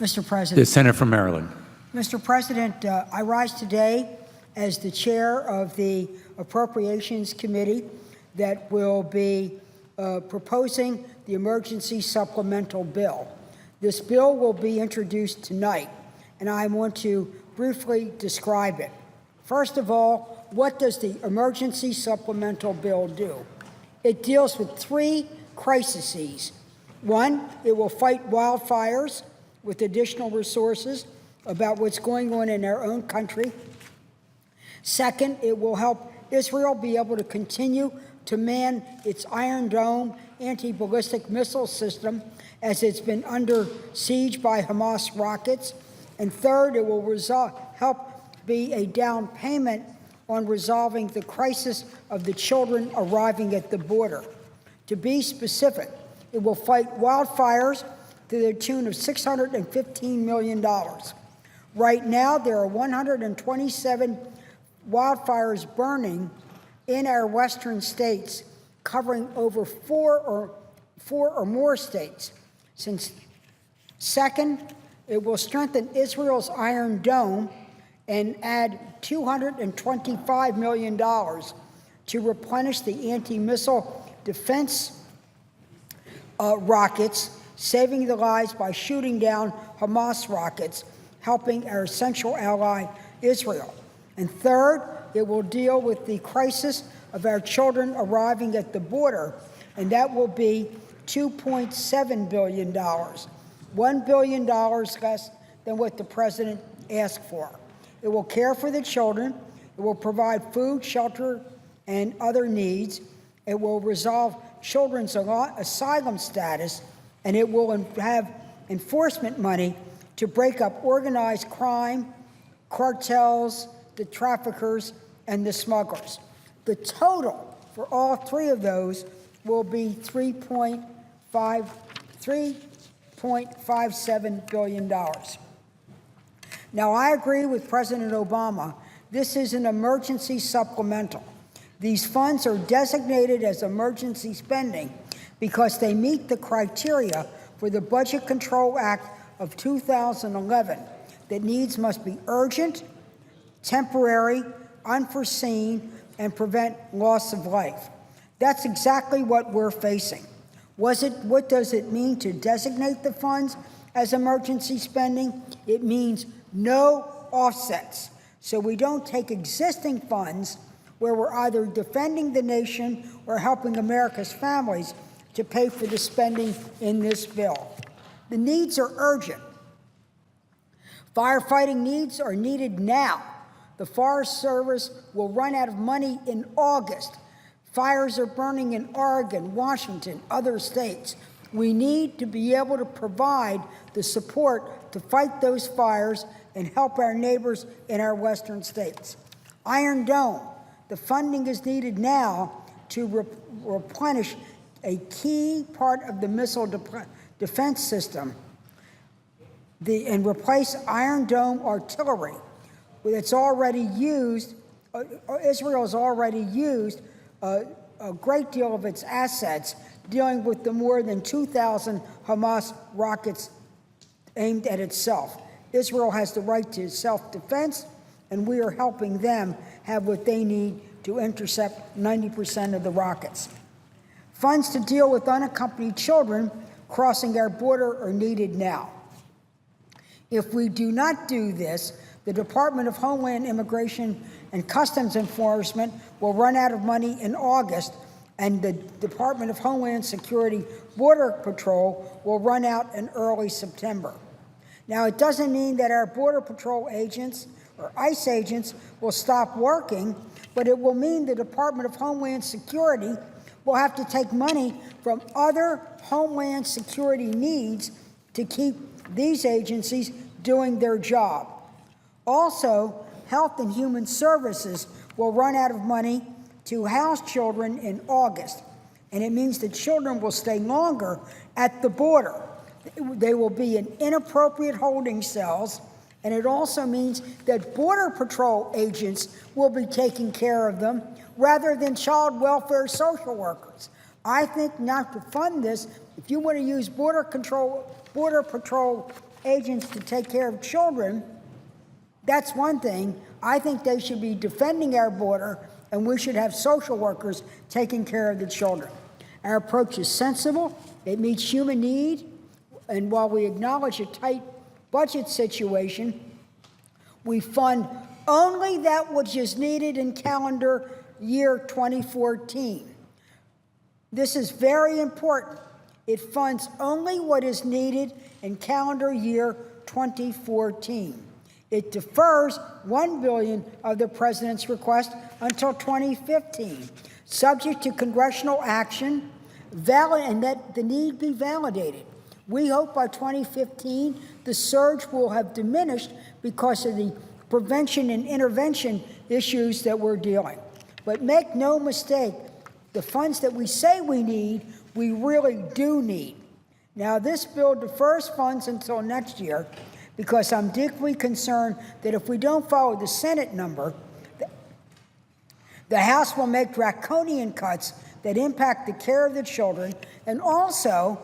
Mr. President. The senator from Maryland. Mr. President, I rise today as the chair of the Appropriations Committee that will be proposing the emergency supplemental bill. This bill will be introduced tonight, and I want to briefly describe it. First of all, what does the emergency supplemental bill do? It deals with three crises. One, it will fight wildfires with additional resources about what's going on in our own country. Second, it will help Israel be able to continue to man its Iron Dome anti-ballistic missile system as it's been under siege by Hamas rockets. And third, it will help be a down payment on resolving the crisis of the children arriving at the border. To be specific, it will fight wildfires to the tune of $615 million. Right now, there are 127 wildfires burning in our western states, covering over four or more states. Second, it will strengthen Israel's Iron Dome and add $225 million to replenish the anti-missile defense rockets, saving the lives by shooting down Hamas rockets, helping our central ally, Israel. And third, it will deal with the crisis of our children arriving at the border, and that will be $2.7 billion, $1 billion less than what the president asked for. It will care for the children. It will provide food, shelter, and other needs. It will resolve children's asylum status, and it will have enforcement money to break up organized crime, cartels, the traffickers, and the smugglers. The total for all three of those will be $3.57 billion. Now, I agree with President Obama. This is an emergency supplemental. These funds are designated as emergency spending because they meet the criteria for the Budget Control Act of 2011 that needs must be urgent, temporary, unforeseen, and prevent loss of life. That's exactly what we're facing. What does it mean to designate the funds as emergency spending? It means no offsets. So we don't take existing funds where we're either defending the nation or helping America's families to pay for the spending in this bill. The needs are urgent. Firefighting needs are needed now. The Forest Service will run out of money in August. Fires are burning in Oregon, Washington, other states. We need to be able to provide the support to fight those fires and help our neighbors in our western states. Iron Dome, the funding is needed now to replenish a key part of the missile defense system and replace Iron Dome artillery that's already used. Israel has already used a great deal of its assets dealing with the more than 2,000 Hamas rockets aimed at itself. Israel has the right to self-defense, and we are helping them have what they need to intercept 90% of the rockets. Funds to deal with unaccompanied children crossing our border are needed now. If we do not do this, the Department of Homeland Immigration and Customs Enforcement will run out of money in August, and the Department of Homeland Security Border Patrol will run out in early September. Now, it doesn't mean that our Border Patrol agents or ICE agents will stop working, but it will mean the Department of Homeland Security will have to take money from other Homeland Security needs to keep these agencies doing their job. Also, Health and Human Services will run out of money to house children in August, and it means that children will stay longer at the border. They will be in inappropriate holding cells, and it also means that Border Patrol agents will be taking care of them rather than child welfare social workers. I think not to fund this, if you want to use Border Border Patrol agents to take care of children, that's one thing. I think they should be defending our border, and we should have social workers taking care of the children. Our approach is sensible. It meets human need. And while we acknowledge a tight budget situation, we fund only that which is needed in calendar year 2014. This is very important. It funds only what is needed in calendar year 2014. It defers $1 billion of the president's request until 2015, subject to congressional action, and that the need be validated. We hope by 2015 the surge will have diminished because of the prevention and intervention issues that we're dealing. But make no mistake, the funds that we say we need, we really do need. Now, this bill defers funds until next year because I'm deeply concerned that if we don't follow the Senate number, the House will make draconian cuts that impact the care of the children, and also,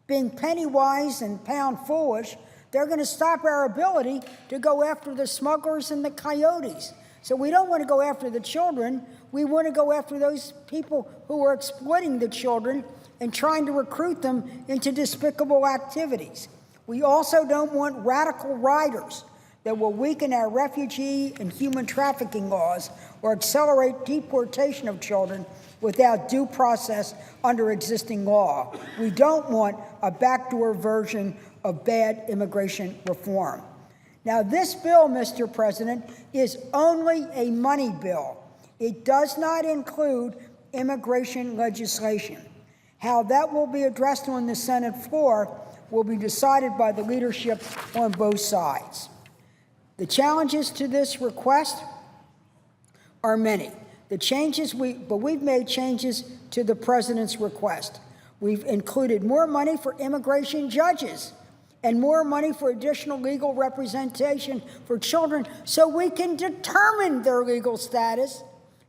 being penny wise and pound foolish, they're going to stop our ability to go after the smugglers and the coyotes. So we don't want to go after the children. We want to go after those people who are exploiting the children and trying to recruit them into despicable activities. We also don't want radical riders that will weaken our refugee and human trafficking laws or accelerate deportation of children without due process under existing law. We don't want a backdoor version of bad immigration reform. Now, this bill, Mr. President, is only a money bill. It does not include immigration legislation. How that will be addressed on the Senate floor will be decided by the leadership on both sides. The challenges to this request are many. But we've made changes to the president's request. We've included more money for immigration judges and more money for additional legal representation for children so we can determine their legal status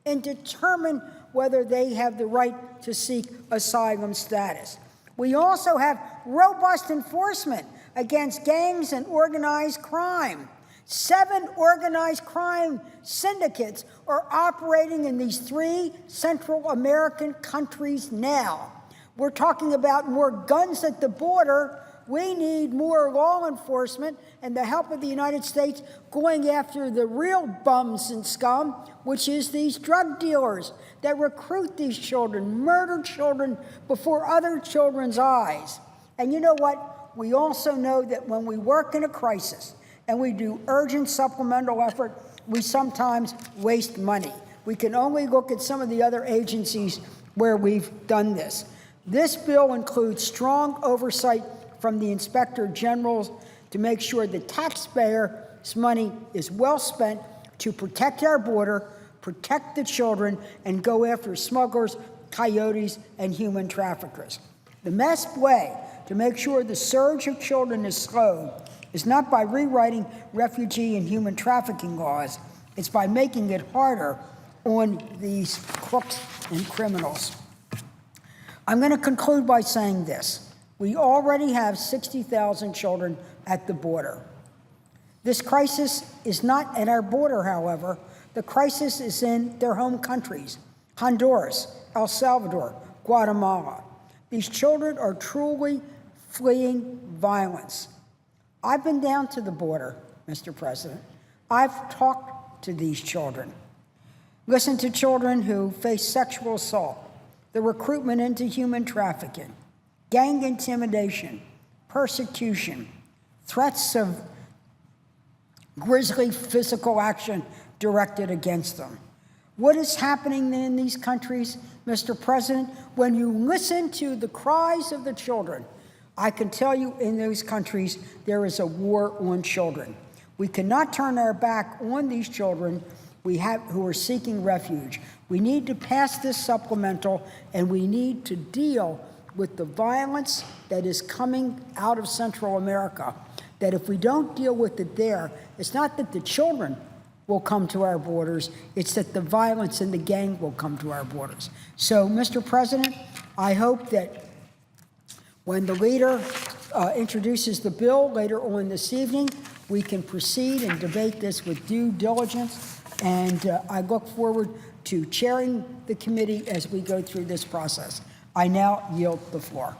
and determine whether they have the right to seek asylum status. We also have robust enforcement against gangs and organized crime. 7 organized crime syndicates are operating in these 3 Central American countries now. We're talking about more guns at the border. We need more law enforcement and the help of the United States going after the real bums and scum, which is these drug dealers that recruit these children, murder children before other children's eyes. And you know what? We also know that when we work in a crisis, and we do urgent supplemental effort, we sometimes waste money. We can only look at some of the other agencies where we've done this. This bill includes strong oversight from the Inspector General to make sure the taxpayers' money is well spent to protect our border, protect the children, and go after smugglers, coyotes, and human traffickers. The best way to make sure the surge of children is slowed is not by rewriting refugee and human trafficking laws. It's by making it harder on these crooks and criminals. I'm going to conclude by saying this. We already have 60,000 children at the border. This crisis is not at our border, however. The crisis is in their home countries, Honduras, El Salvador, Guatemala. These children are truly fleeing violence. I've been down to the border, Mr. President. I've talked to these children. Listened to children who face sexual assault, the recruitment into human trafficking, gang intimidation, persecution, threats of grisly physical action directed against them. What is happening in these countries, Mr. President? When you listen to the cries of the children, I can tell you in those countries there is a war on children. We cannot turn our back on these children who are seeking refuge. We need to pass this supplemental, and we need to deal with the violence that is coming out of Central America. That if we don't deal with it there, it's not that the children will come to our borders, it's that the violence and the gang will come to our borders. So, Mr. President, I hope that when the leader introduces the bill later on this evening, we can proceed and debate this with due diligence, and I look forward to chairing the committee as we go through this process. I now yield the floor.